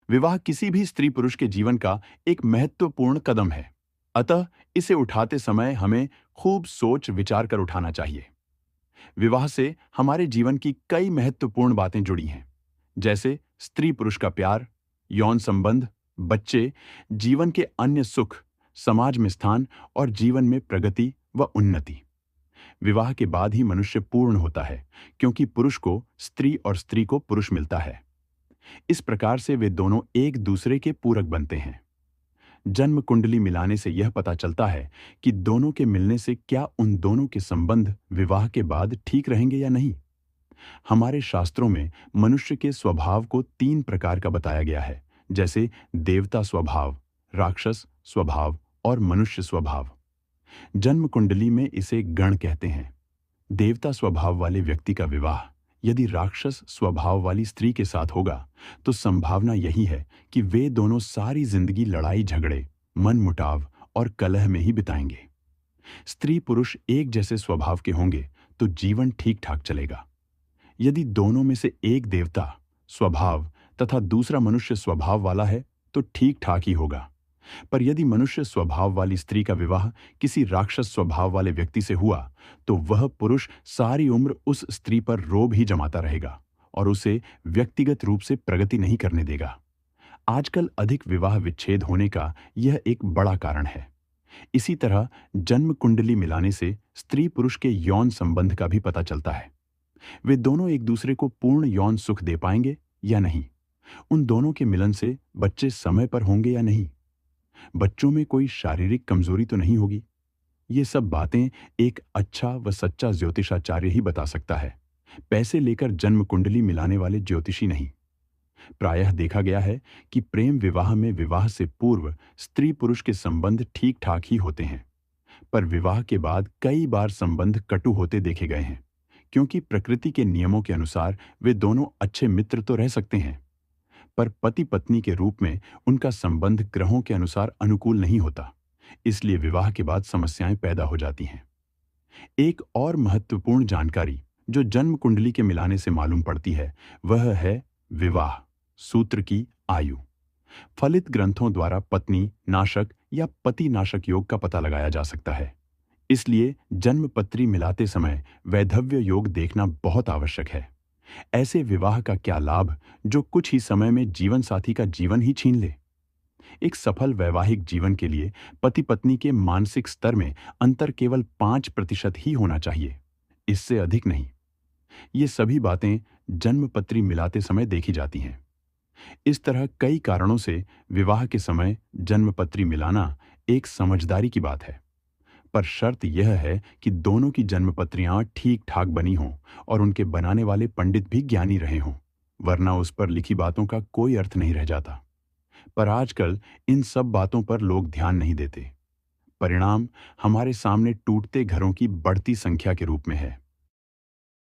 विवाह किसी भी स्त्री पुरुष के जीवन का एक महत्वपूर्ण कदम है। अतः इसे उठाते समय हमें खूब सोच विचार कर उठाना चाहिए। विवाह से हमारे जीवन की कई महत्वपूर्ण बातें जुड़ी हैं, जैसे स्त्री पुरुष का प्यार, यौन संबंध, बच्चे, जीवन के अन्य सुख, समाज में स्थान और जीवन में प्रगति व उन्नति। विवाह के बाद ही मनुष्य पूर्ण होता है, क्योंकि पुरुष को स्त्री और स्त्री को पुरुष मिलता है। इस प्रकार से वे दोनों एक दूसरे के पूरक बनते हैं। जन्म कुंडली मिलाने से यह पता चलता है कि दोनों के मिलने से क्या उन दोनों के संबंध विवाह के बाद ठीक रहेंगे या नहीं। हमारे शास्त्रों में मनुष्य के स्वभाव को 3 प्रकार का बताया गया है, जैसे देवता स्वभाव, राक्षस स्वभाव और मनुष्य स्वभाव। जन्म कुंडली में इसे गण कहते हैं। देवता स्वभाव वाले व्यक्ति का विवाह यदि राक्षस स्वभाव वाली स्त्री के साथ होगा, तो संभावना यही है कि वे दोनों सारी जिंदगी लड़ाई झगड़े, मनमुटाव और कलह में ही बिताएंगे। स्त्री पुरुष एक जैसे स्वभाव के होंगे तो जीवन ठीक ठाक चलेगा। यदि दोनों में से एक देवता स्वभाव तथा दूसरा मनुष्य स्वभाव वाला है तो ठीक ठाक ही होगा। पर यदि मनुष्य स्वभाव वाली स्त्री का विवाह किसी राक्षस स्वभाव वाले व्यक्ति से हुआ, तो वह पुरुष सारी उम्र उस स्त्री पर रोब ही जमाता रहेगा और उसे व्यक्तिगत रूप से प्रगति नहीं करने देगा। आजकल अधिक विवाह विच्छेद होने का यह एक बड़ा कारण है। इसी तरह जन्म कुंडली मिलाने से स्त्री पुरुष के यौन संबंध का भी पता चलता है। वे दोनों एक दूसरे को पूर्ण यौन सुख दे पाएंगे या नहीं। उन दोनों के मिलन से बच्चे समय पर होंगे या नहीं। बच्चों में कोई शारीरिक कमजोरी तो नहीं होगी। ये सब बातें एक अच्छा व सच्चा ज्योतिषाचार्य ही बता सकता है, पैसे लेकर जन्म कुंडली मिलाने वाले ज्योतिषी नहीं। प्रायः देखा गया है कि प्रेम विवाह में विवाह से पूर्व स्त्री पुरुष के संबंध ठीक ठाक ही होते हैं, पर विवाह के बाद कई बार संबंध कटु होते देखे गए हैं, क्योंकि प्रकृति के नियमों के अनुसार वे दोनों अच्छे मित्र तो रह सकते हैं, पर पति पत्नी के रूप में उनका संबंध ग्रहों के अनुसार अनुकूल नहीं होता। इसलिए विवाह के बाद समस्याएं पैदा हो जाती हैं। एक और महत्वपूर्ण जानकारी जो जन्म कुंडली के मिलाने से मालूम पड़ती है, वह है विवाह सूत्र की आयु। फलित ग्रंथों द्वारा पत्नी नाशक या पति नाशक योग का पता लगाया जा सकता है। इसलिए जन्म पत्री मिलाते समय वैधव्य योग देखना बहुत आवश्यक है। ऐसे विवाह का क्या लाभ जो कुछ ही समय में जीवन साथी का जीवन ही छीन ले। एक सफल वैवाहिक जीवन के लिए पति पत्नी के मानसिक स्तर में अंतर केवल 5% ही होना चाहिए, इससे अधिक नहीं। ये सभी बातें जन्म पत्री मिलाते समय देखी जाती हैं। इस तरह कई कारणों से विवाह के समय जन्म पत्री मिलाना एक समझदारी की बात है, पर शर्त यह है कि दोनों की जन्मपत्रियां ठीक ठाक बनी हों और उनके बनाने वाले पंडित भी ज्ञानी रहे हों, वरना उस पर लिखी बातों का कोई अर्थ नहीं रह जाता। पर आजकल इन सब बातों पर लोग ध्यान नहीं देते। परिणाम हमारे सामने टूटते घरों की बढ़ती संख्या के रूप में है।